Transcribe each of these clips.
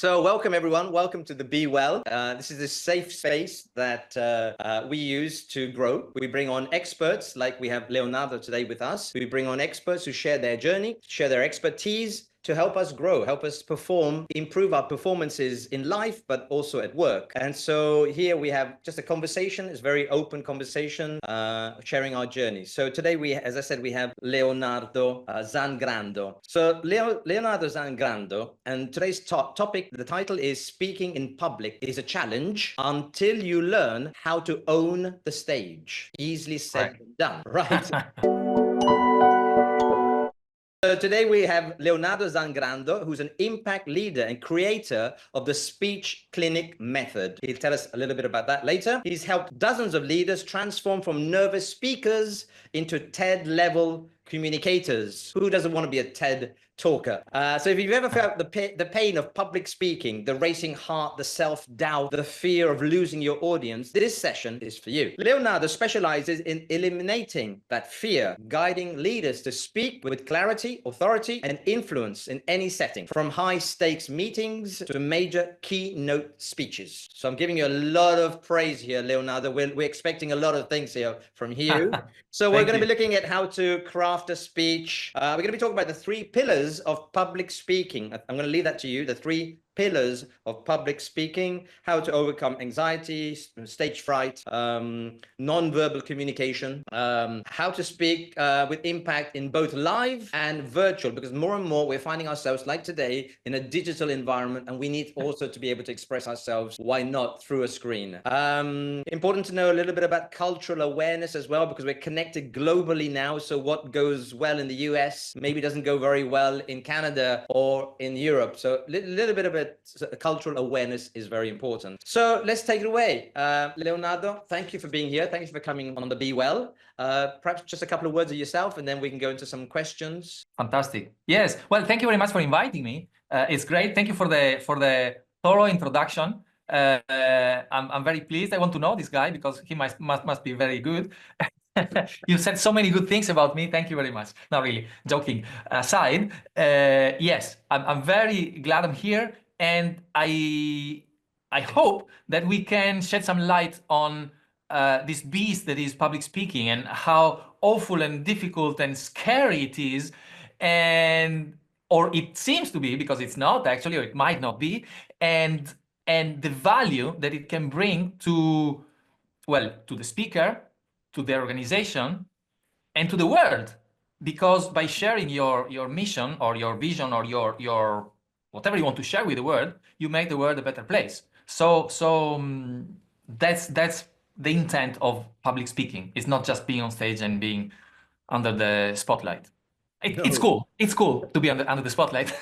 So welcome everyone, welcome to the BEwell. This is a safe space that we use to grow. We bring on experts, like we have Leonardo today with us. We bring on experts who share their journey, share their expertise to help us grow, help us perform, improve our performances in life, but also at work. And so here we have just a conversation, it's a very open conversation, sharing our journey. So today we, as I said, we have Leonardo Zangrando. So Leonardo Zangrando, and today's topic, the title is Speaking in Public is a Challenge Until You Learn How to Own the Stage. Easily said and done, right? So today we have Leonardo Zangrando, who's an impact leader and creator of the speech clinic method. He'll tell us a little bit about that later. He's helped dozens of leaders transform from nervous speakers into TED-level communicators. Who doesn't want to be a TED talker? So if you've ever felt the pain of public speaking, the racing heart, the self-doubt, the fear of losing your audience, this session is for you. Leonardo specializes in eliminating that fear, guiding leaders to speak with clarity, authority, and influence in any setting, from high-stakes meetings to major keynote speeches. So I'm giving you a lot of praise here, Leonardo. We're expecting a lot of things here from you. So we're going to be looking at how to craft a speech. We're going to be talking about the 3 pillars of public speaking. I'm going to leave that to you, the 3 pillars of public speaking, how to overcome anxiety, stage fright, non-verbal communication, how to speak with impact in both live and virtual, because more and more we're finding ourselves, like today, in a digital environment, and we need also to be able to express ourselves, why not, through a screen. Important to know a little bit about cultural awareness as well, because we're connected globally now, so what goes well in the US maybe doesn't go very well in Canada or in Europe. So a little bit of cultural awareness is very important. So let's take it away. Leonardo, thank you for being here. Thank you for coming on the BEwell. Perhaps just a couple of words of yourself, and then we can go into some questions. Fantastic. Yes. Well, thank you very much for inviting me. It's great. Thank you for the thorough introduction. I'm very pleased. I want to know this guy because he must be very good. You said so many good things about me. Thank you very much. Not really, joking aside. Yes, I'm very glad I'm here, and I hope that we can shed some light on this beast that is public speaking and how awful and difficult and scary it is, or it seems to be, because it's not actually, or it might not be, and the value that it can bring to, well, to the speaker, to the organization, and to the world. Because by sharing your mission or your vision or your whatever you want to share with the world, you make the world a better place. So that's the intent of public speaking. It's not just being on stage and being under the spotlight. It's cool. It's cool to be under the spotlight.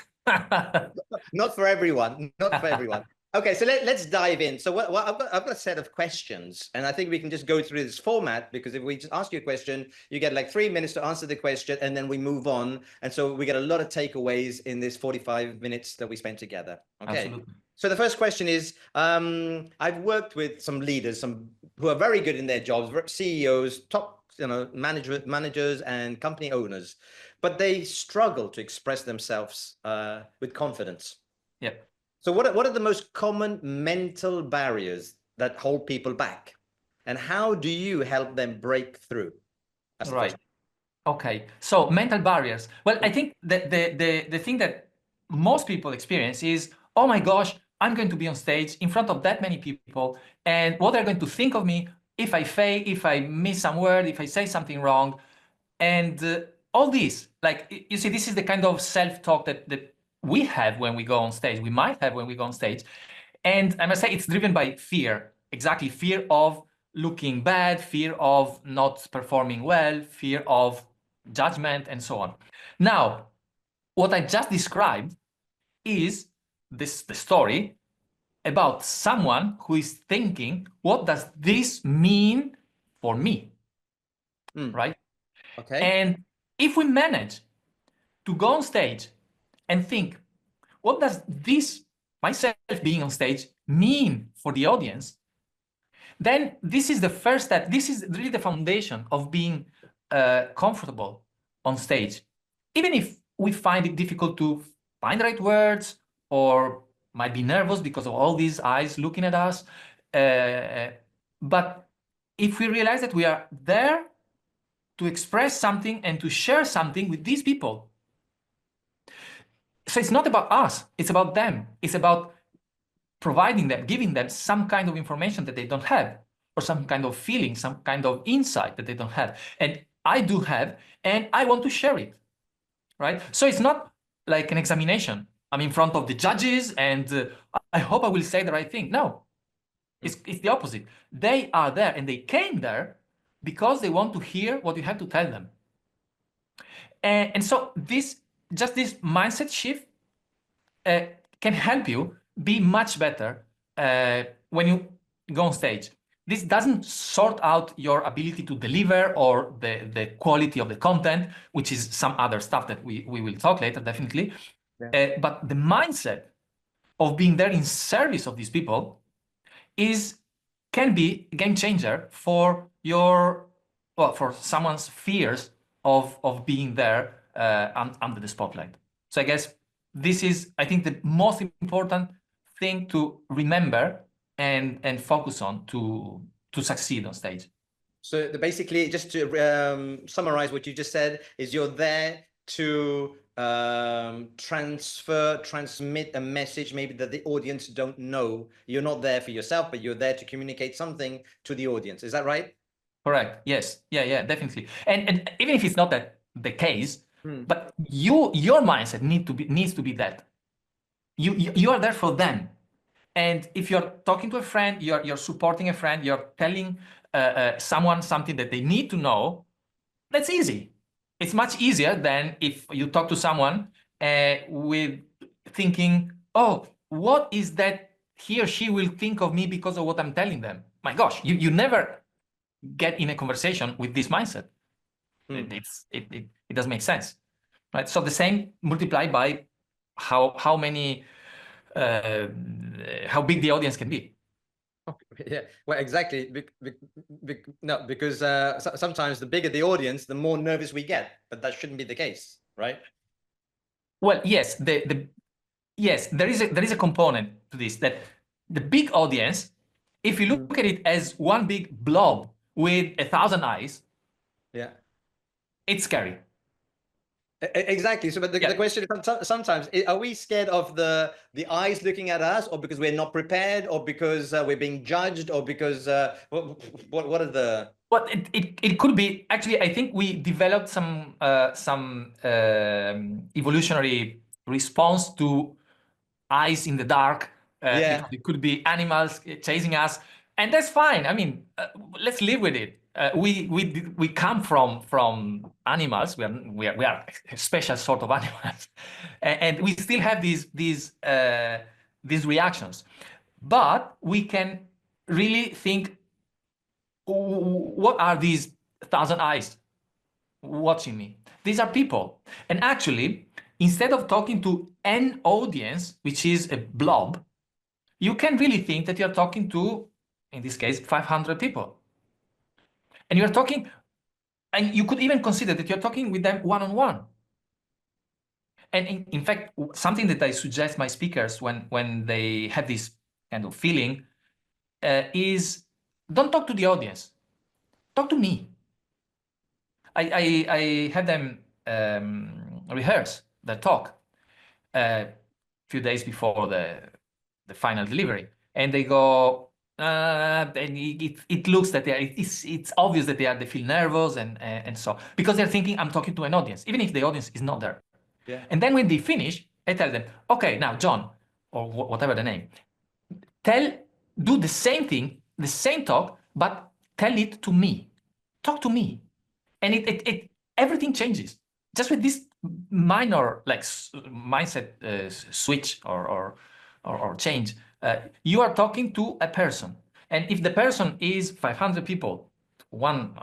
Not for everyone. Not for everyone. Okay, so let's dive in. So I've got a set of questions, and I think we can just go through this format, because if we just ask you a question, you get like 3 minutes to answer the question, and then we move on. And so we get a lot of takeaways in this 45 minutes that we spent together. Okay. Absolutely. So the first question is, I've worked with some leaders, who are very good in their jobs, CEOs, top managers and company owners, but they struggle to express themselves with confidence. Yeah. So what are the most common mental barriers that hold people back? And how do you help them break through? Right. Okay. So mental barriers. Well, I think that the thing that most people experience is, oh my gosh, I'm going to be on stage in front of that many people, and what they're going to think of me if I fail, if I miss some word, if I say something wrong. And all this, like, you see, this is the kind of self-talk that we have when we go on stage, we might have when we go on stage. And I must say it's driven by fear, exactly, fear of looking bad, fear of not performing well, fear of judgment, and so on. Now, what I just described is the story about someone who is thinking, what does this mean for me? Right? Okay. And if we manage to go on stage and think, what does this, myself being on stage, mean for the audience? Then this is the first step. This is really the foundation of being comfortable on stage. Even if we find it difficult to find the right words, or might be nervous because of all these eyes looking at us. But if we realize that we are there to express something and to share something with these people, so it's not about us, it's about them. It's about providing them, giving them some kind of information that they don't have, or some kind of feeling, some kind of insight that they don't have. And I do have, and I want to share it, right? So it's not like an examination. I'm in front of the judges and I hope I will say the right thing. No, it's the opposite. They are there and they came there because they want to hear what you have to tell them. And so this mindset shift can help you be much better when you go on stage. This doesn't sort out your ability to deliver or the quality of the content, which is some other stuff that we will talk later, definitely. Yeah. But the mindset of being there in service of these people can be a game changer for for someone's fears of being there under the spotlight. So I guess this is, I think, the most important thing to remember and focus on to succeed on stage. So basically, just to summarize what you just said, is you're there to transmit a message maybe that the audience don't know. You're not there for yourself, but you're there to communicate something to the audience. Is that right? Correct. Yes. Yeah, definitely. And even if it's not the case, but your mindset needs to be that. You are there for them. And if you're talking to a friend, you're supporting a friend, you're telling someone something that they need to know, that's easy. It's much easier than if you talk to someone with thinking, oh, what is that he or she will think of me because of what I'm telling them? My gosh, you never get in a conversation with this mindset. It doesn't make sense, right? So the same multiplied by how big the audience can be. Yeah, well, exactly. No, because sometimes the bigger the audience, the more nervous we get, but that shouldn't be the case, right? Well, yes, yes, there is a component to this, that the big audience, if you look at it as one big blob with 1,000 eyes, yeah, it's scary. Exactly. So, but the question is, sometimes, are we scared of the eyes looking at us, or because we're not prepared, or because we're being judged, or because what are the? Well, it could be. Actually, I think we developed some evolutionary response to eyes in the dark. Because it could be animals chasing us, and that's fine. I mean, let's live with it. We come from animals. We are a special sort of animals, and we still have these reactions. But we can really think, what are these 1,000 eyes watching me? These are people, and actually, instead of talking to an audience, which is a blob, you can really think that you're talking to, in this case, 500 people. And you're talking, and you could even consider that you're talking with them one-on-one. And in fact, something that I suggest my speakers when they have this kind of feeling is, don't talk to the audience, talk to me. I had them rehearse their talk a few days before the final delivery, and they go, and it looks that it's obvious that they feel nervous and so, because they're thinking I'm talking to an audience, even if the audience is not there. Yeah. And then when they finish, I tell them, okay, now John, or whatever the name, do the same thing, the same talk, but tell it to me. Talk to me. And everything changes just with this minor mindset switch or change. You are talking to a person, and if the person is 500 people, one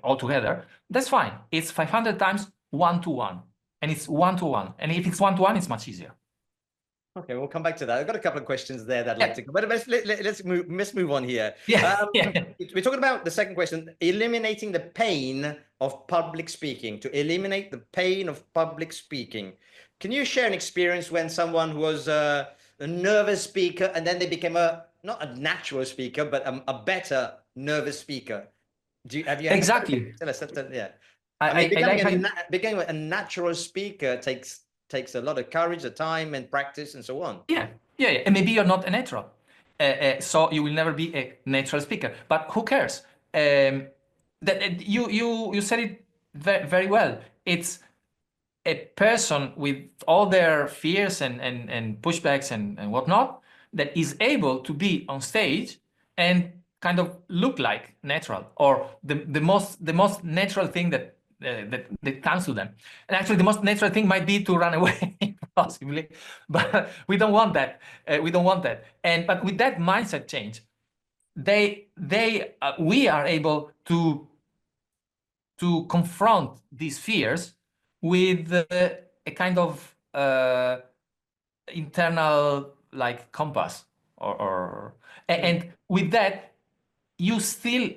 altogether, that's fine. It's 500 times one-to-one, and it's one-to-one. And if it's one-to-one, it's much easier. Okay, we'll come back to that. I've got a couple of questions there that I'd like to go, but let's move on here. We're talking about the second question, eliminating the pain of public speaking, to eliminate the pain of public speaking. Can you share an experience when someone was a nervous speaker and then they became not a natural speaker, but a better nervous speaker? Have you had Exactly. yeah. I mean, like how becoming a natural speaker takes a lot of courage, the time and practice and so on. yeah. And maybe you're not a natural, so you will never be a natural speaker. But who cares? That you said it very, very well. It's a person with all their fears and pushbacks and whatnot that is able to be on stage and kind of look like natural, or the most natural thing that that comes to them. And actually, the most natural thing might be to run away, possibly, but we don't want that. We don't want that. And but with that mindset change, we are able to confront these fears with a kind of internal like compass, and with that you still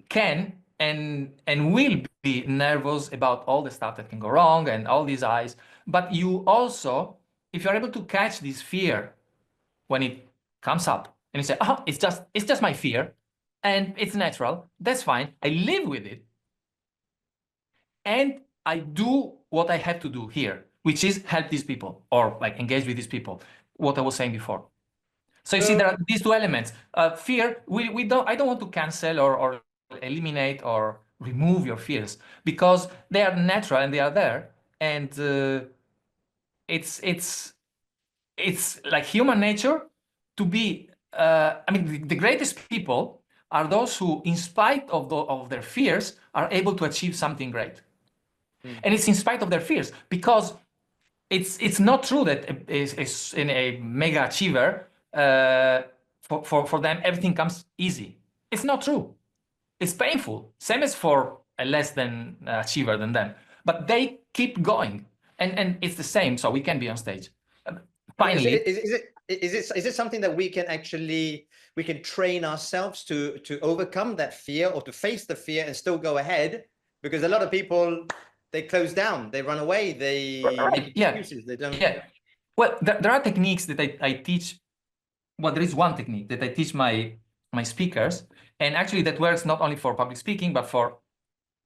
can and will be nervous about all the stuff that can go wrong and all these eyes, but you also, if you're able to catch this fear when it comes up and you say, oh, it's just my fear and it's natural, that's fine, I live with it, and I do what I have to do here, which is help these people or like engage with these people, what I was saying before. So you see, there are these two elements. Fear, I don't want to cancel or eliminate or remove your fears, because they are natural and they are there. And it's like human nature to be, I mean, the greatest people are those who, in spite of their fears, are able to achieve something great. And it's in spite of their fears, because it's not true that is in a mega achiever, for them everything comes easy. It's not true. It's painful. Same as for a less than achiever than them, but they keep going, and it's the same. So we can be on stage. Finally, is it something that we can train ourselves to overcome that fear, or to face the fear and still go ahead? Because a lot of people, they close down, they run away, they make excuses, they don't. Yeah. Well, there are techniques that I teach. Well, there is one technique that I teach my speakers, and actually that works not only for public speaking, but for,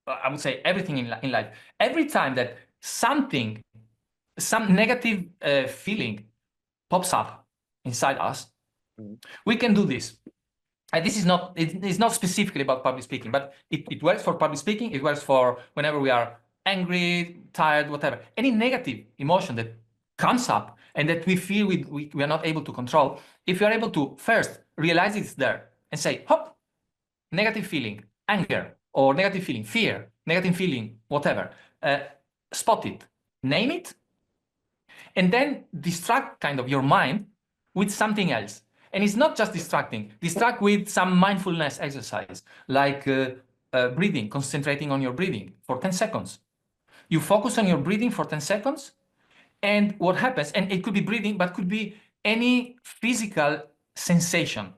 I would say, everything in life. Every time that some negative feeling pops up inside us, we can do this. And this is not, it's not specifically about public speaking, but it works for public speaking. It works for whenever we are angry, tired, whatever. Any negative emotion that comes up and that we feel we are not able to control, if you are able to first realize it's there and say, hop, negative feeling, anger, or negative feeling, fear, negative feeling, whatever, spot it, name it, and then distract kind of your mind with something else. And it's not just distracting. Distract with some mindfulness exercise, like breathing, concentrating on your breathing for 10 seconds. You focus on your breathing for 10 seconds, and what happens, and it could be breathing, but could be any physical sensation,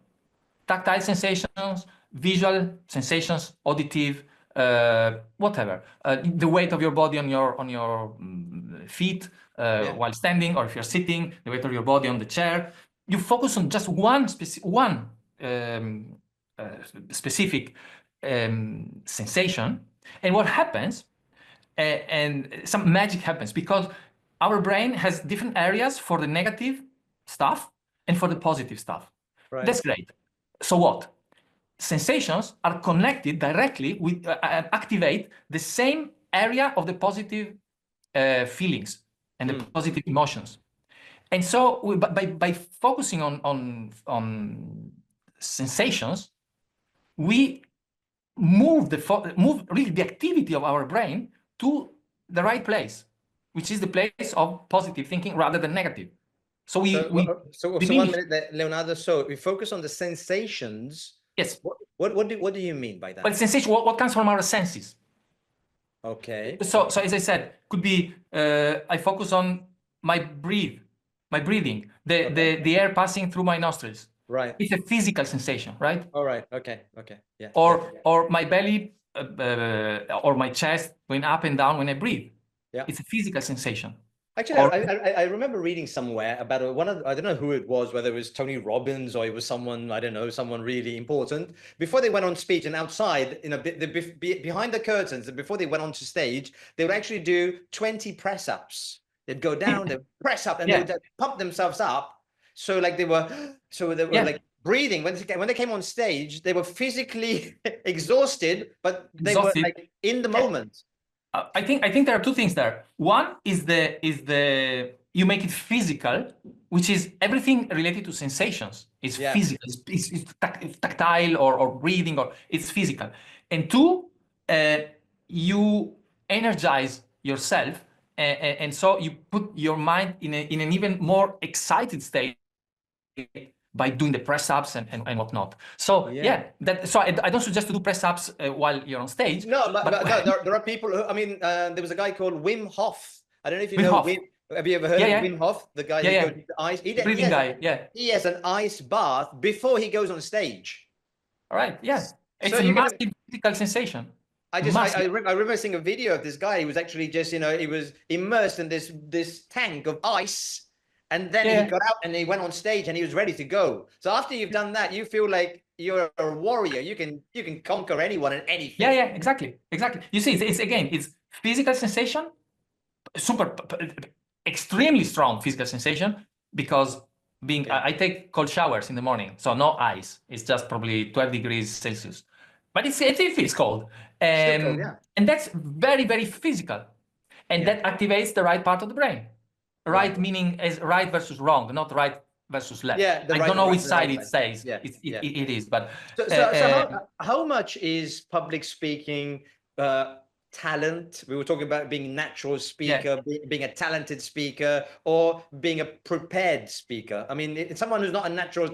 tactile sensations, visual sensations, auditive, whatever. The weight of your body on your feet while standing, or if you're sitting, the weight of your body on the chair. You focus on just one specific sensation, and what happens, and some magic happens, because our brain has different areas for the negative stuff and for the positive stuff. Right. That's great. So what? Sensations are connected directly with activate the same area of the positive feelings and the positive emotions. And so by focusing on sensations, we move really the activity of our brain to the right place, which is the place of positive thinking rather than negative. So so 1 minute there, Leonardo. So we focus on the sensations. Yes. What do you mean by that? Well, sensation, what comes from our senses. Okay. So as I said, could be I focus on my breathing, the air passing through my nostrils. Right. It's a physical sensation, right? All right. Okay. Yeah. Or my belly or my chest going up and down when I breathe. Yeah. It's a physical sensation. Actually, I remember reading somewhere about I don't know who it was, whether it was Tony Robbins or it was someone, I don't know, someone really important. Before they went on speech and outside, behind the curtains, and before they went onto stage, they would actually do 20 press ups. They'd go down, they'd press up, and they would pump themselves up. So like they were like breathing. When they came on stage, they were physically exhausted, but they were like in the moment. I think there are two things there. One is the you make it physical, which is everything related to sensations. It's physical. It's tactile or breathing, or it's physical. And two, you energize yourself, and so you put your mind in an even more excited state by doing the press ups and whatnot. So so I don't suggest to do press ups while you're on stage. No, but no, there are people who, I mean, there was a guy called Wim Hof. I don't know if you know Wim. Have you ever heard of Wim Hof? The guy who goes to the ice. Breathing guy. He has an ice bath before he goes on stage. All right. Yes. It's a massive physical sensation. I remember seeing a video of this guy. He was actually just, he was immersed in this tank of ice. And then he got out and he went on stage and he was ready to go. So after you've done that, you feel like you're a warrior. You can conquer anyone and anything. Yeah, exactly. You see, it's physical sensation, extremely strong physical sensation, because I take cold showers in the morning, so no ice. It's just probably 12 degrees Celsius, but it feels cold. And that's very, very physical. And that activates the right part of the brain. Right meaning is right versus wrong, not right versus left. I don't know which side it says. It is, but so how much is public speaking talent? We were talking about being a natural speaker, being a talented speaker, or being a prepared speaker. I mean, it's someone who's not a natural,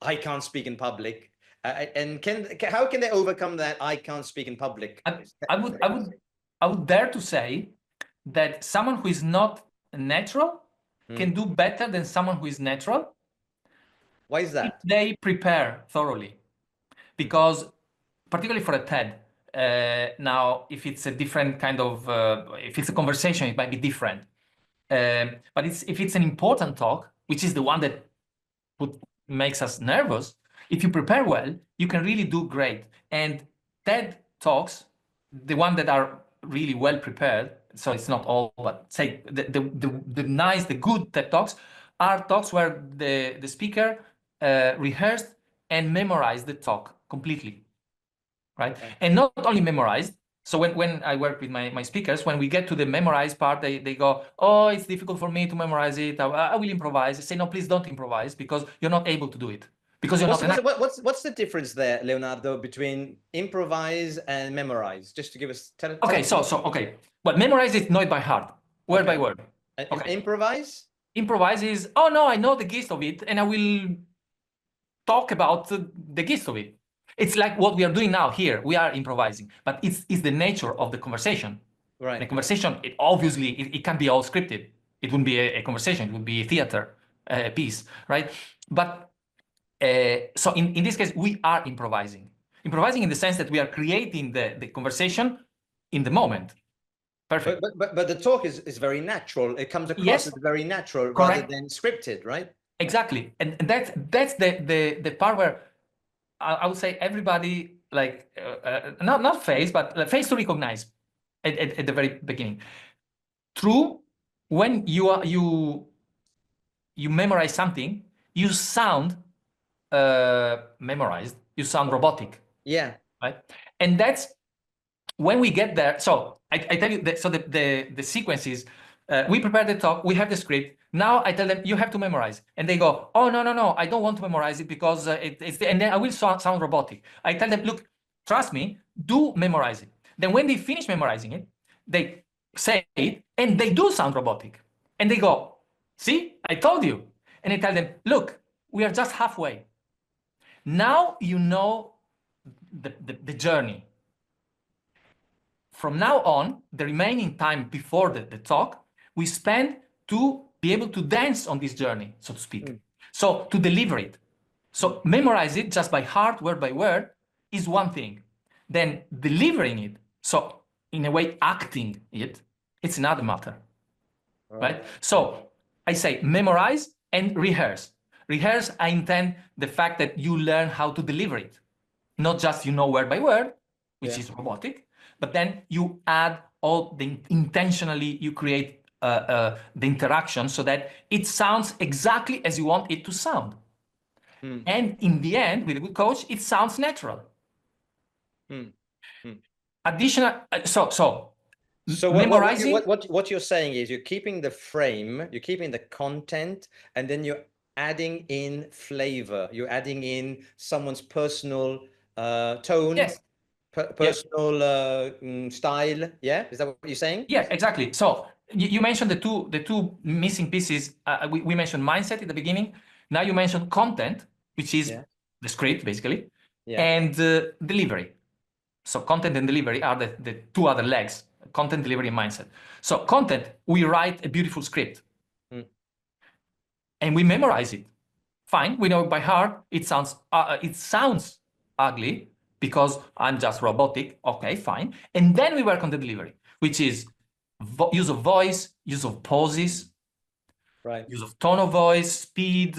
I can't speak in public. And how can they overcome that? I can't speak in public. I would dare to say that someone who is not natural can do better than someone who is natural. Why is that? If they prepare thoroughly, because particularly for a TED, now if it's a different kind of, if it's a conversation, it might be different. But if it's an important talk, which is the one that makes us nervous, if you prepare well, you can really do great. And TED talks, the one that are really well prepared, so it's not all, but say the good TED Talks are talks where the speaker rehearsed and memorized the talk completely, right? And not only memorized. So when I work with my speakers, when we get to the memorized part, they go, oh, it's difficult for me to memorize it. I will improvise. I say, no, please don't improvise, because you're not able to do it. Because you're what's the difference there, Leonardo, between improvise and memorize? Just to give us. Okay. Well, memorize it, know it by heart, word by word. Okay. Improvise? Improvise is, oh no, I know the gist of it, and I will talk about the gist of it. It's like what we are doing now here. We are improvising, but it's the nature of the conversation. Right. The conversation, it can be all scripted. It wouldn't be a conversation. It would be a theater piece, right? But so in this case, we are improvising. Improvising in the sense that we are creating the conversation in the moment. Perfect. But the talk is very natural. It comes across as very natural rather than scripted, right? Exactly. And that's the part where I would say everybody, like, not face, but face to recognize at the very beginning. True, when you memorize something, you sound memorized, you sound robotic. Yeah. Right. And that's when we get there. So I tell you that, so the sequence is, we prepare the talk, we have the script. Now I tell them, you have to memorize. And they go, oh, no, I don't want to memorize it because and then I will sound robotic. I tell them, look, trust me, do memorize it. Then when they finish memorizing it, they say it, and they do sound robotic. And they go, see, I told you. And I tell them, look, we are just halfway. Now you know the journey. From now on, the remaining time before the talk, we spend to be able to dance on this journey, so to speak. So to deliver it. So memorize it just by heart, word by word, is one thing. Then delivering it, so in a way acting it, it's another matter. right? So I say memorize and rehearse. Rehearse, I intend the fact that you learn how to deliver it. Not just you know word by word, which is robotic, but then you add all the intentionally, you create the interaction so that it sounds exactly as you want it to sound. And in the end, with a good coach, it sounds natural. Additional, so memorizing. What you're saying is you're keeping the frame, you're keeping the content, and then you're adding in flavor. You're adding in someone's personal tone, Yes. personal style. Yeah, is that what you're saying? Yeah, exactly. So you mentioned the two missing pieces. We mentioned mindset at the beginning. Now you mentioned content, which is the script basically, and delivery. So content and delivery are the two other legs: content, delivery, and mindset. So content, we write a beautiful script, and we memorize it. Fine, we know it by heart. It sounds ugly because I'm just robotic. Okay, fine. And then we work on the delivery, which is use of voice, use of pauses, use of tone of voice, speed,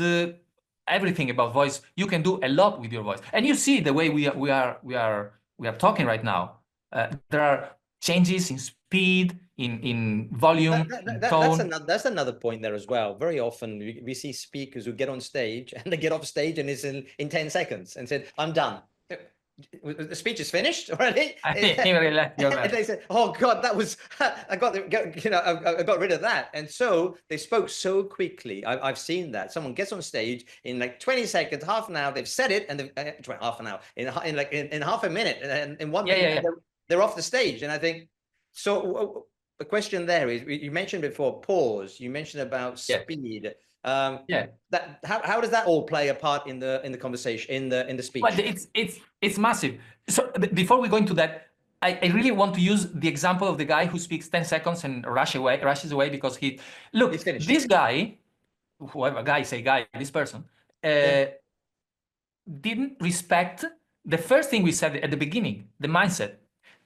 everything about voice. You can do a lot with your voice, and you see the way we are talking right now. There are changes in speed, in volume, in tone. That's another point there as well. Very often we see speakers who get on stage and they get off stage and it's in 10 seconds and said, I'm done. The speech is finished already. And they said, "Oh God, that was I got rid of that." And so they spoke so quickly. I've seen that someone gets on stage in like 20 seconds, half an hour. They've said it, and half an hour in half a minute, and in 1 minute they're off the stage. And I think so. The question there is: you mentioned before pause. You mentioned about speed. That how does that all play a part in the conversation in the speech? Well, it's massive. So before we go into that, I really want to use the example of the guy who speaks 10 seconds and rushes away because this guy, this person, didn't respect the first thing we said at the beginning, the mindset.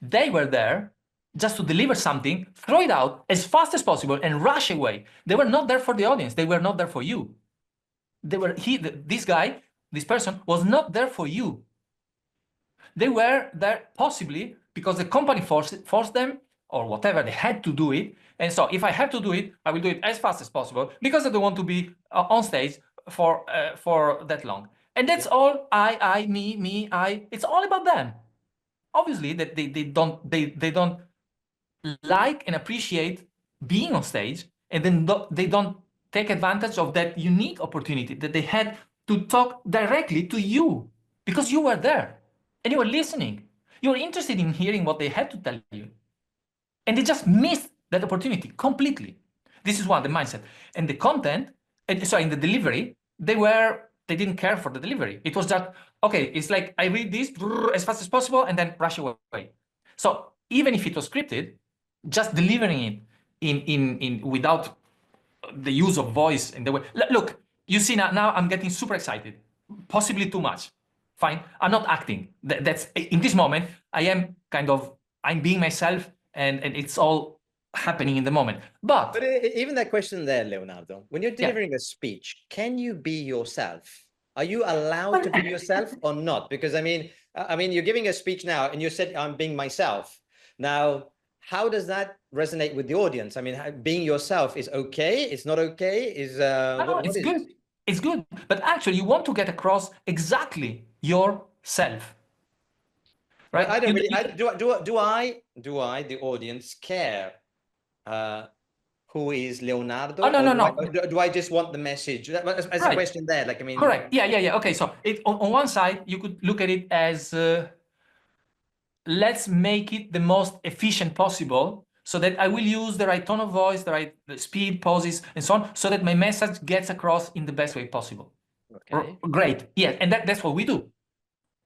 They were there just to deliver something, throw it out as fast as possible and rush away. They were not there for the audience. They were not there for you. This person was not there for you. They were there possibly because the company forced them or whatever, they had to do it. And so if I have to do it, I will do it as fast as possible because I don't want to be on stage for that long. And that's all me, it's all about them. Obviously that they don't like and appreciate being on stage, and then they don't take advantage of that unique opportunity that they had to talk directly to you because you were there and you were listening. You were interested in hearing what they had to tell you. And they just missed that opportunity completely. This is one, the mindset. And the content, in the delivery, they didn't care for the delivery. It was just, okay, it's like I read this as fast as possible and then rush away. So even if it was scripted, just delivering it in without the use of voice in the way. Look, you see now I'm getting super excited, possibly too much. Fine, I'm not acting. That's in this moment. I'm being myself, and it's all happening in the moment. But even that question there, Leonardo, when you're delivering a speech, can you be yourself? Are you allowed to be yourself or not? Because I mean, you're giving a speech now, and you said I'm being myself. Now, how does that resonate with the audience? I mean, being yourself is okay. It's not okay. It's good. It's good. But actually, you want to get across exactly yourself, right? I don't really. Do I, the audience, care who is Leonardo? Oh, no. Do I just want the message? As a question there, like, I mean. Correct. Yeah. Okay, so on one side, you could look at it as let's make it the most efficient possible so that I will use the right tone of voice, the right speed, pauses, and so on, so that my message gets across in the best way possible. Okay. Great. Yeah, and that's what we do.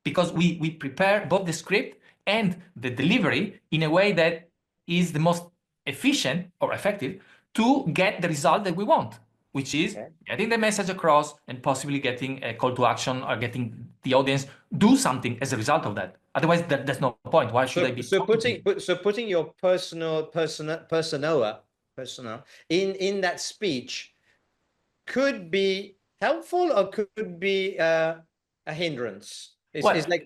Because we prepare both the script and the delivery in a way that is the most efficient or effective to get the result that we want, which is getting the message across and possibly getting a call to action or getting the audience do something as a result of that. Otherwise, there's no point. Why should I be? So putting your personal persona persona in that speech could be helpful or could be a hindrance? It's like,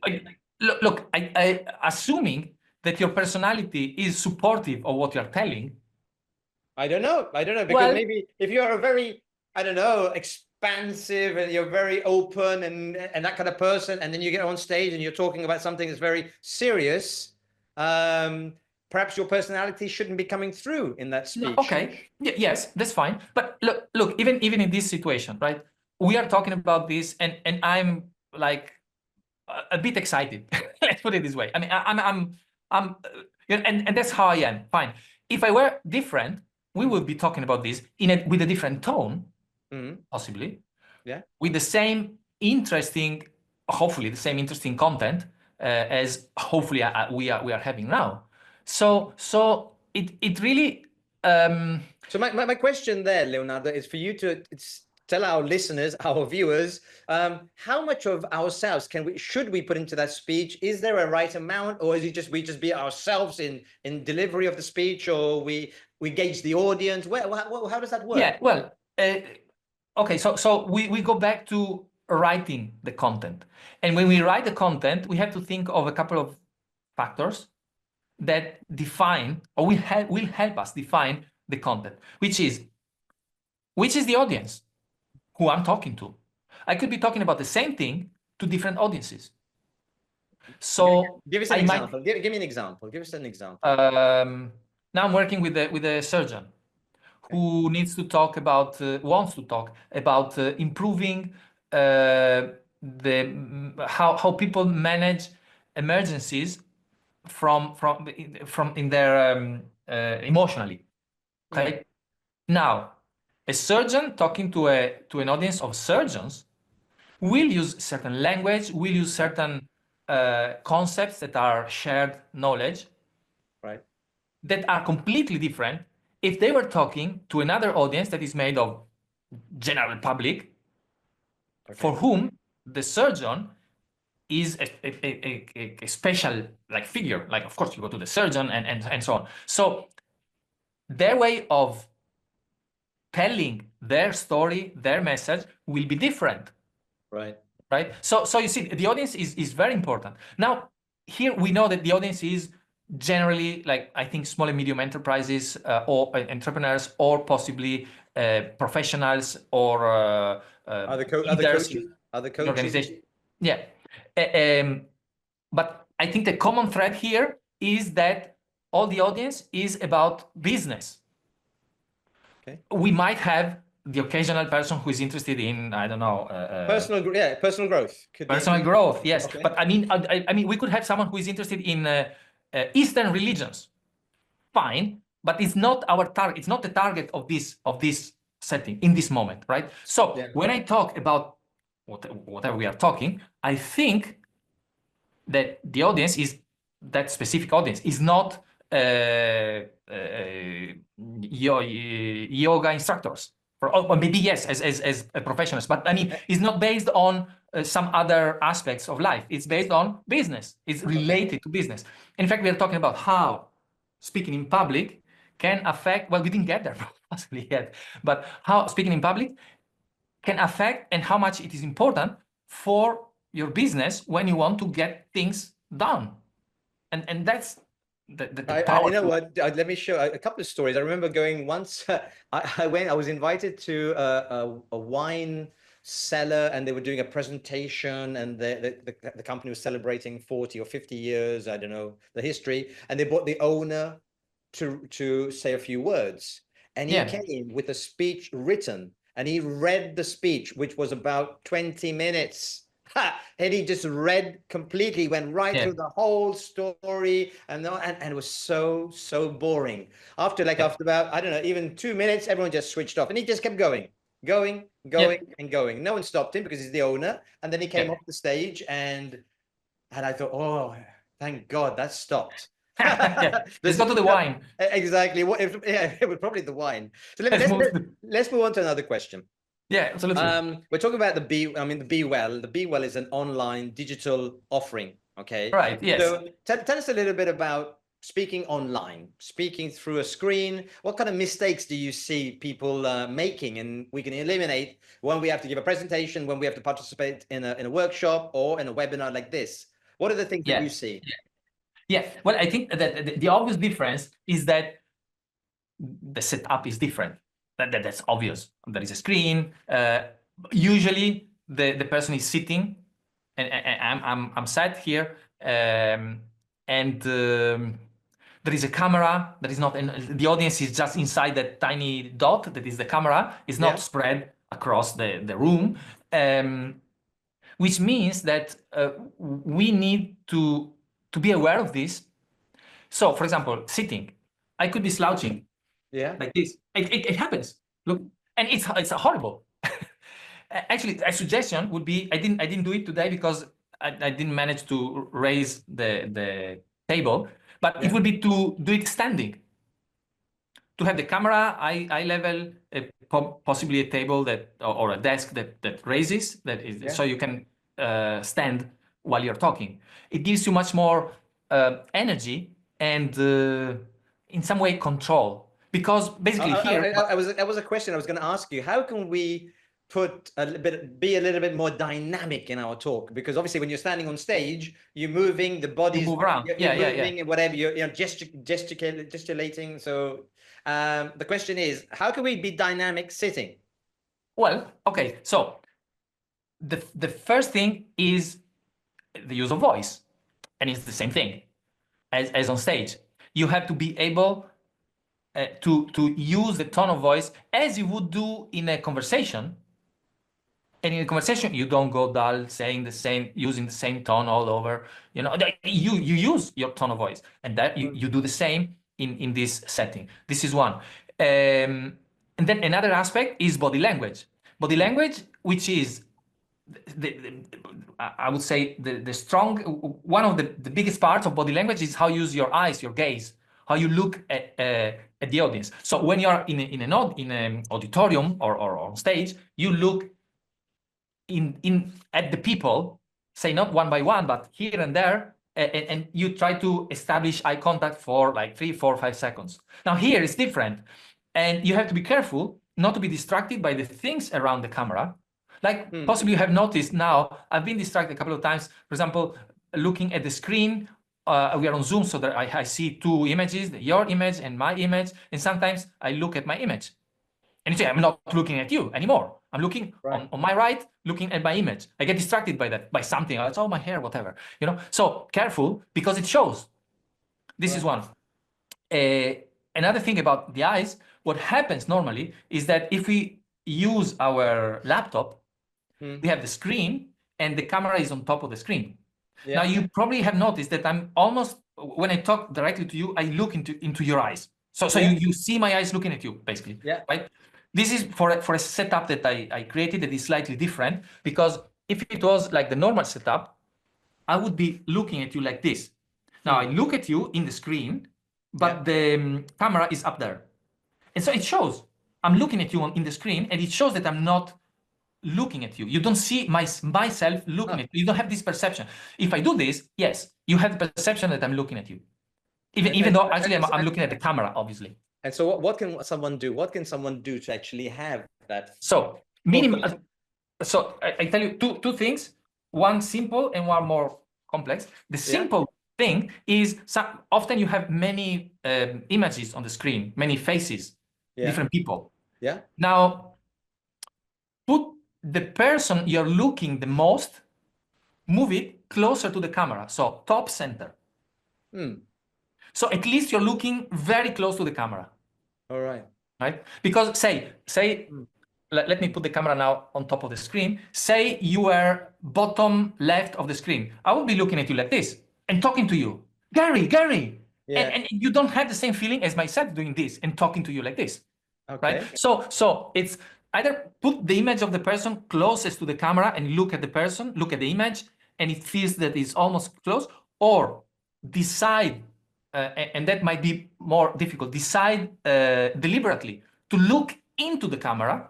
look, assuming that your personality is supportive of what you're telling. I don't know, because Well, maybe if you're a very, I don't know, expansive and you're very open and that kind of person, and then you get on stage and you're talking about something that's very serious, perhaps your personality shouldn't be coming through in that speech. Okay, yes, that's fine. But look, even in this situation, right? We are talking about this, and I'm like a bit excited. Let's put it this way. I mean, I'm and that's how I am. Fine. If I were different, we would be talking about this with a different tone, possibly. Yeah. With the same interesting, hopefully the same interesting content as hopefully we are having now. So it really. So my question there, Leonardo, is for you to tell our listeners, our viewers, how much of ourselves should we put into that speech? Is there a right amount, or is it we just be ourselves in delivery of the speech, or we gauge the audience? How does that work? Yeah, well, okay, so we go back to writing the content. And when we write the content, we have to think of a couple of factors that define, or will help us define the content, which is the audience who I'm talking to. I could be talking about the same thing to different audiences. So give us an example. Give me an example. Give us an example. Now I'm working with a surgeon who needs to talk about, wants to talk about improving how people manage emergencies from in their emotionally. Okay. Now, a surgeon talking to an audience of surgeons will use certain language, will use certain concepts that are shared knowledge, right, that are completely different if they were talking to another audience that is made of general public, for whom the surgeon is a special figure. Like, of course, you go to the surgeon and so on. So their way of telling their story, their message will be different. Right. Right. So you see, the audience is very important. Now, here we know that the audience is generally, like, I think, small and medium enterprises or entrepreneurs, or possibly professionals, or other leaders coaches, in organization. Yeah. But I think the common thread here is that all the audience is about business. Okay. We might have the occasional person who is interested in, I don't know, personal growth. Personal growth, yes. Okay. But I mean, we could have someone who is interested in Eastern religions. Fine, but it's not our target. It's not the target of this setting in this moment, right? So when I talk about whatever we are talking, I think that the audience is that specific audience is not yoga instructors, or maybe yes, as professionals, but I mean, it's not based on some other aspects of life. It's based on business. It's related to business. In fact, we are talking about how speaking in public can affect, well, we didn't get there possibly yet, but how speaking in public can affect and how much it is important for your business when you want to get things done. And that's the power. You know what? Let me show a couple of stories. I remember going once. I was invited to a wine cellar, and they were doing a presentation, and the company was celebrating 40 or 50 years. I don't know the history, and they brought the owner to say a few words, and he came with a speech written, and he read the speech, which was about 20 minutes. And he just read completely, went right through the whole story, and it was so boring. After about, I don't know, even 2 minutes, everyone just switched off, and he just kept going and going. No one stopped him because he's the owner. And then he came off the stage, and I thought, oh, thank God that stopped. Let's go to the wine. Exactly. What if? Yeah, it was probably the wine. So let's move on to another question. Yeah, absolutely. We're talking about the BEwell. The BEwell is an online digital offering. Okay. Right. Yes. So tell us a little bit about speaking online, speaking through a screen? What kind of mistakes do you see people making, and we can eliminate when we have to give a presentation, when we have to participate in a workshop or in a webinar like this? What are the things that you see? Yeah, well, I think that the obvious difference is that the setup is different. That's obvious. There is a screen. Usually, the person is sitting, and I'm sat here, and there is a camera that is not, and the audience is just inside that tiny dot that is the camera. It's not spread across the room, which means that we need to be aware of this. So, for example, sitting, I could be slouching like this. It happens. Look, and it's horrible. Actually, a suggestion would be, I didn't do it today because I didn't manage to raise the table, but it would be to do it standing. To have the camera eye level, possibly a table that or a desk that raises, that is, so you can stand while you're talking. It gives you much more energy and in some way control, because basically here that was a question I was going to ask you. How can we be a little bit more dynamic in our talk? Because obviously when you're standing on stage, you're moving, the body's move around. You're moving and whatever, you're gesticulating. So the question is, how can we be dynamic sitting? Well, okay, so the first thing is the use of voice, and it's the same thing as on stage. You have to be able to use the tone of voice as you would do in a conversation. And in a conversation, you don't go dull, saying the same, using the same tone all over. You know, you use your tone of voice, and that you do the same in this setting. This is one. And then another aspect is body language. Body language, which is I would say the strong, one of the biggest parts of body language is how you use your eyes, your gaze, how you look at the audience. So when you're in an auditorium or on stage, you look at the people, say not one by one, but here and there, and you try to establish eye contact for like 3, 4, 5 seconds. Now here it's different, and you have to be careful not to be distracted by the things around the camera. Like possibly you have noticed now, I've been distracted a couple of times. For example, looking at the screen, we are on Zoom, so that I see 2 images, your image and my image, and sometimes I look at my image. And you say, I'm not looking at you anymore. I'm looking on my right, looking at my image. I get distracted by that, by something else. Oh, my hair, whatever. You know. So careful, because it shows. This is one. Another thing about the eyes, what happens normally is that if we use our laptop, we have the screen and the camera is on top of the screen. Now you probably have noticed that I'm almost, when I talk directly to you, I look into your eyes. So you see my eyes looking at you, basically. Right? This is for a setup that I created that is slightly different, because if it was like the normal setup, I would be looking at you like this. Now I look at you in the screen, but the camera is up there. And so it shows I'm looking at you in the screen, and it shows that I'm not looking at you. You don't see myself looking at you. You don't have this perception. If I do this, yes, you have the perception that I'm looking at you. Even though actually I'm looking at the camera, obviously. And so what can someone do? What can someone do to actually have that? So so I tell you two things, one simple and one more complex. The simple thing is often you have many images on the screen, many faces, different people. Now, put the person you're looking the most, move it closer to the camera, so top center. So at least you're looking very close to the camera. All right. Right? Because say, let me put the camera now on top of the screen. Say you were bottom left of the screen. I would be looking at you like this and talking to you. Gary. And you don't have the same feeling as myself doing this and talking to you like this. Right? So it's either put the image of the person closest to the camera and look at the person, look at the image, and it feels that it's almost close, or decide, and that might be more difficult, decide deliberately to look into the camera.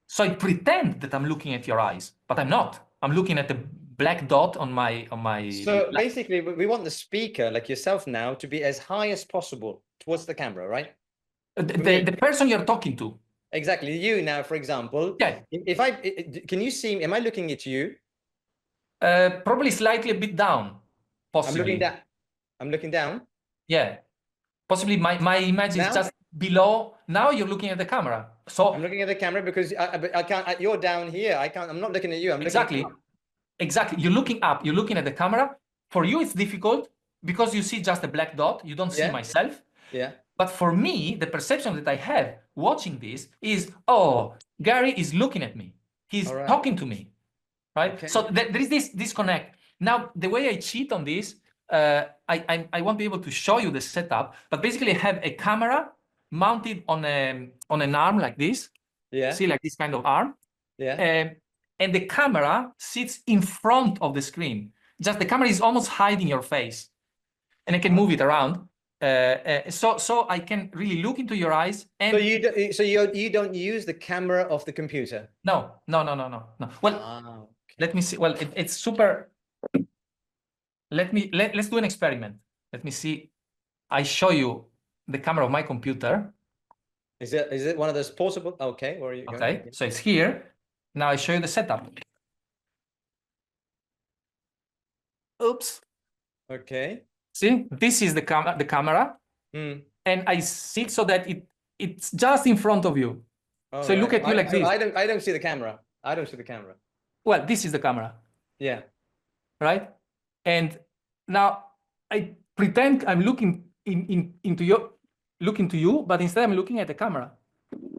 So I pretend that I'm looking at your eyes, but I'm not. I'm looking at the black dot on my So basically, we want the speaker, like yourself now, to be as high as possible towards the camera, right? the person you're talking to. Exactly. You now, for example, Yeah. if can you see, am I looking at you? Probably slightly a bit down, possibly. I'm looking down. I'm looking down. Yeah. Possibly my image is Now? just below. Now you're looking at the camera. So I'm looking at the camera because I can't, you're down here. I can't, I'm not looking at you. I'm exactly. looking up. Exactly. You're looking up. You're looking at the camera. For you, it's difficult because you see just a black dot. You don't see myself. Yeah. But for me, the perception that I have watching this is, oh, Gary is looking at me. He's talking to me, right? Okay. So there is this disconnect. Now, the way I cheat on this, I won't be able to show you the setup, but basically I have a camera mounted on an arm like this. Yeah. See, like this kind of arm. Yeah. And the camera sits in front of the screen. Just the camera is almost hiding your face, and I can move it around. So I can really look into your eyes. And so you don't use the camera of the computer? No. Well, let me see. Well, it's super. Let's do an experiment. Let me see. I show you the camera of my computer. Is it one of those portable? Okay, where are you going? Okay, so it's here. Now I show you the setup. Oops. Okay. See, this is the camera, and I see it so that it's just in front of you. So look at you like this. I don't see the camera. I don't see the camera. Well, this is the camera. Yeah. Right. And now I pretend I'm looking into you, but instead I'm looking at the camera.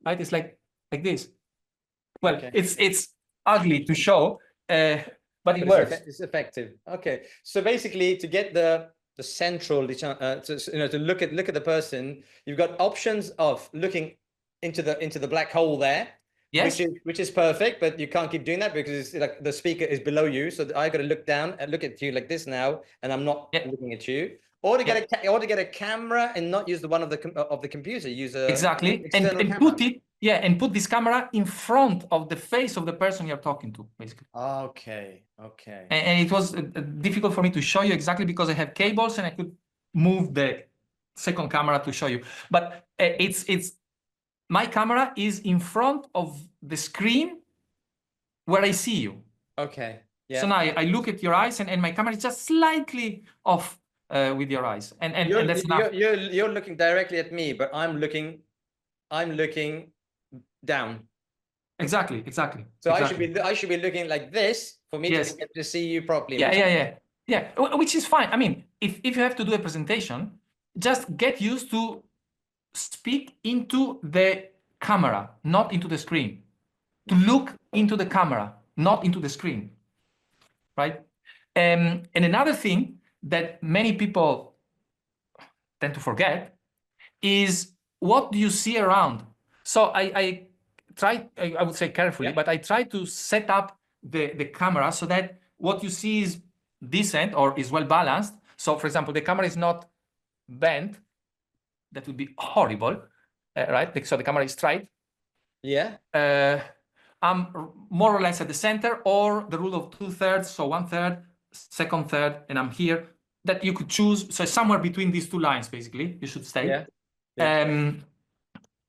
Right. It's like this. Well, okay. It's ugly to show, but it works. It's effective. Okay. So basically, to get the central, to look at the person, you've got options of looking into the black hole there. Yes. Which is perfect, but you can't keep doing that because it's like the speaker is below you. So I got to look down and look at you like this now, and I'm not looking at you. Or to get a camera and not use the one of the computer. Use a exactly and put this camera in front of the face of the person you're talking to, basically. Okay. And it was difficult for me to show you exactly because I have cables and I could move the second camera to show you. But it's my camera is in front of the screen where I see you. Okay. Yeah. So now I look at your eyes and my camera is just slightly off with your eyes. And that's enough. You're looking directly at me, but I'm looking down. Exactly. So exactly. I should be looking like this for me to see you properly. Yeah. Which is fine. I mean, if you have to do a presentation, just get used to speak into the camera, not into the screen. To look into the camera, not into the screen. Right? And another thing that many people tend to forget is what do you see around? So I would say carefully, but I try to set up the camera so that what you see is decent or is well balanced. So for example, the camera is not bent. That would be horrible, right? So the camera is straight. Yeah. I'm more or less at the center, or the rule of 2/3, so 1/3, second third, and I'm here. That you could choose. So somewhere between these two lines, basically, you should stay. Yeah.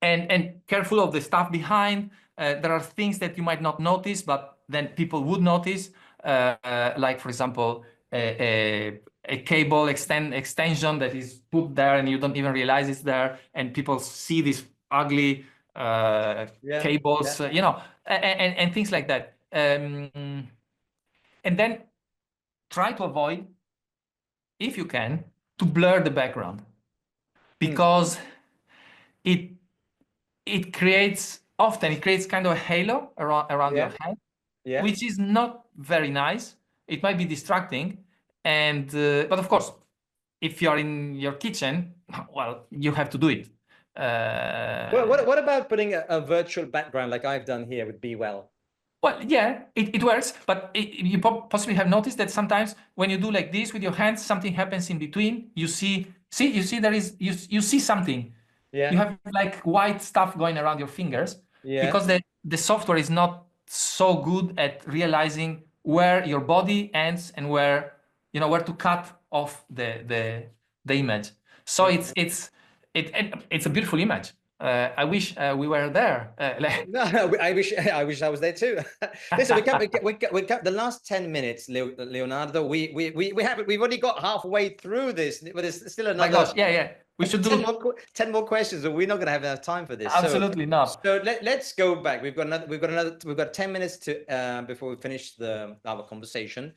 And careful of the stuff behind. There are things that you might not notice, but then people would notice. Like for example, a cable extension that is put there and you don't even realize it's there, and people see these ugly cables, and things like that. And then try to avoid, if you can, to blur the background, because it creates kind of a halo around your head, which is not very nice. It might be distracting, and but of course, if you're in your kitchen, well, you have to do it. Well, what about putting a virtual background like I've done here with BEwell? Well, yeah, it works, but you possibly have noticed that sometimes when you do like this with your hands, something happens in between. You see there is you see something. Yeah. You have like white stuff going around your fingers because the software is not so good at realizing where your body ends and where, you know, where to cut off the image. So it's a beautiful image. I wish we were there. No, I wish I was there too. Listen, we got the last 10 minutes, Leonardo. We've only got halfway through this, but it's still another. My gosh, yeah. We should do 10 more questions, and we're not going to have enough time for this. Absolutely not. So let's go back. We've got 10 minutes to before we finish our conversation.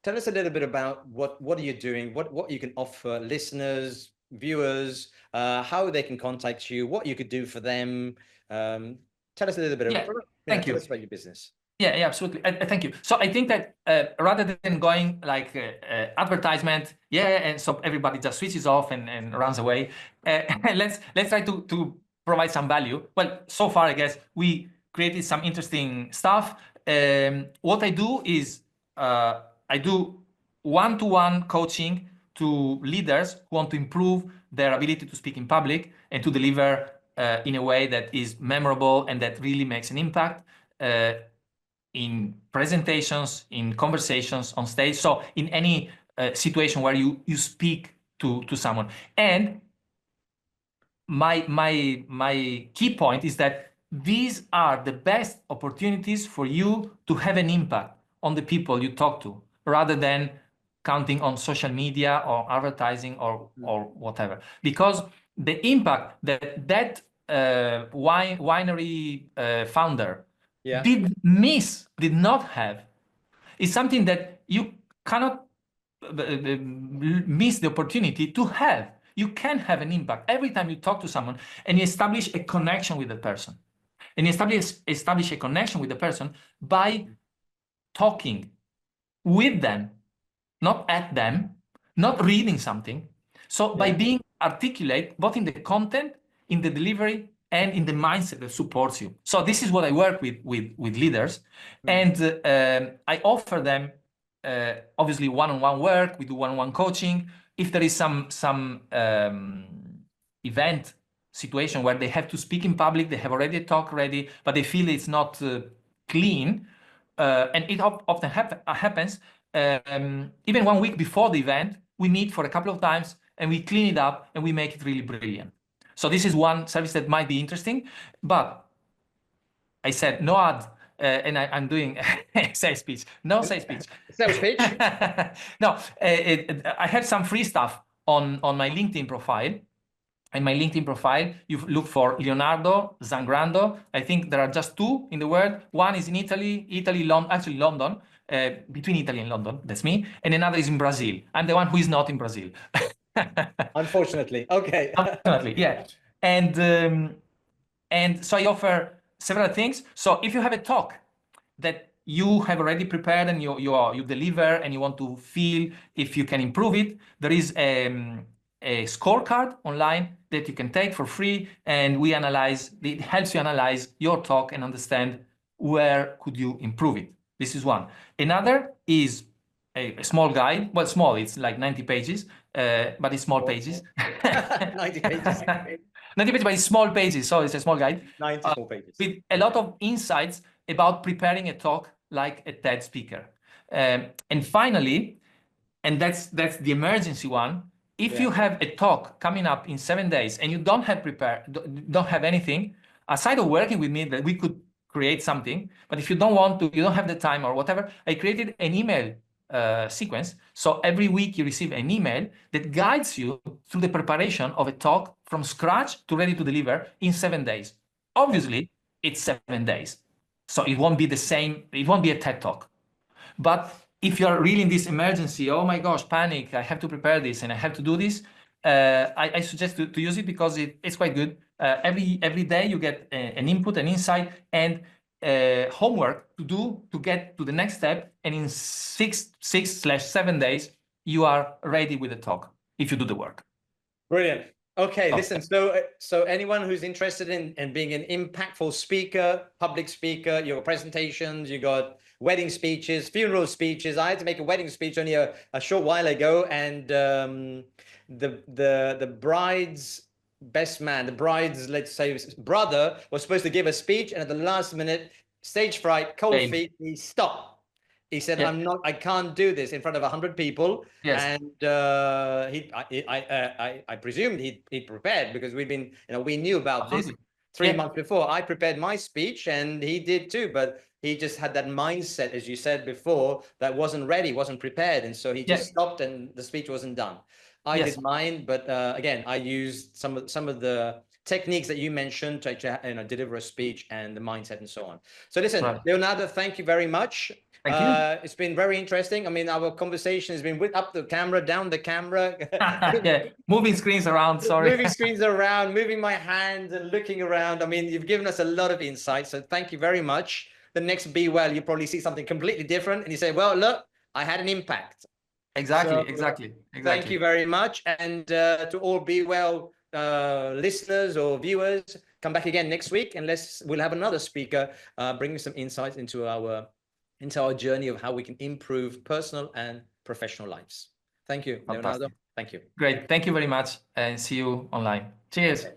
Tell us a little bit about what are you doing, what you can offer listeners, viewers, how they can contact you, what you could do for them. Tell us a little bit Thank you. Tell us about your business. Yeah, absolutely. Thank you. So I think that rather than going like advertisement, and so everybody just switches off and runs away, let's try to provide some value. Well, so far, I guess we created some interesting stuff. What I do is I do one-to-one coaching to leaders who want to improve their ability to speak in public and to deliver in a way that is memorable and that really makes an impact. In presentations, in conversations on stage, so in any situation where you speak to someone. And my key point is that these are the best opportunities for you to have an impact on the people you talk to, rather than counting on social media or advertising or whatever. Because the impact that winery founder did not have is something that you cannot miss the opportunity to have. You can have an impact every time you talk to someone and you establish a connection with the person. And you establish a connection with the person by talking with them, not at them, not reading something. So by being articulate, both in the content, in the delivery, and in the mindset that supports you. So this is what I work with leaders. And I offer them, obviously, one-on-one work. We do one-on-one coaching. If there is some event situation where they have to speak in public, they have already a talk ready, but they feel it's not clean, and it often happens, even 1 week before the event, we meet for a couple of times and we clean it up and we make it really brilliant. So this is one service that might be interesting, but I said no ad, and I'm doing sales speech. No sales speech. Sales pitch? No, I have some free stuff on my LinkedIn profile. In my LinkedIn profile, you look for Leonardo Zangrando. I think there are just two in the world. One is in Italy, London, between Italy and London, that's me. And another is in Brazil. I'm the one who is not in Brazil. Unfortunately. Okay. Unfortunately, yeah. And so I offer several things. So if you have a talk that you have already prepared and you deliver and you want to feel if you can improve it, there is a scorecard online that you can take for free, and it helps you analyze your talk and understand where could you improve it. This is one. Another is a small guide. Well, small, it's like 90 pages, but it's small pages. 90 pages. 90 pages, but it's small pages, so it's a small guide. 94 pages. With a lot of insights about preparing a talk like a TED speaker. And finally, and that's the emergency one, if you have a talk coming up in 7 days and you don't have anything, aside of working with me, that we could create something, but if you don't want to, you don't have the time or whatever, I created an email sequence. So every week you receive an email that guides you through the preparation of a talk from scratch to ready to deliver in 7 days. Obviously, it's 7 days. So it won't be the same, it won't be a TED talk. But if you're really in this emergency, oh my gosh, panic, I have to prepare this and I have to do this, I suggest to use it because it's quite good. Every day you get an input, an insight, and homework to do to get to the next step. And in 6/7 days, you are ready with the talk if you do the work. Brilliant. Okay, listen, so anyone who's interested in being an impactful speaker, public speaker, your presentations, you got wedding speeches, funeral speeches. I had to make a wedding speech only a short while ago, and the bride's best man, the bride's, let's say, brother was supposed to give a speech, and at the last minute, stage fright, cold feet, he stopped. He said, Yeah. I can't do this in front of 100 people. Yes. And I presumed he prepared, because we've been, we knew about this Absolutely. 3 months before. I prepared my speech and he did too, but he just had that mindset, as you said before, that wasn't ready, wasn't prepared. And so he just stopped and the speech wasn't done. I did mine, but again, I used some of the techniques that you mentioned to actually, deliver a speech and the mindset and so on. So listen, Leonardo, thank you very much. Thank you. It's been very interesting. I mean, our conversation has been up the camera, down the camera. Yeah, moving screens around, sorry. Moving screens around, moving my hand and looking around. I mean, you've given us a lot of insight, so thank you very much. The next BEwell, you probably see something completely different and you say, well, look, I had an impact. Exactly, So, exactly. Thank you very much. And to all BEwell listeners or viewers, come back again next week and we'll have another speaker bringing some insights into our journey of how we can improve personal and professional lives. Thank you, Leonardo. Fantastic. Thank you. Great. Thank you very much and see you online. Cheers. Okay.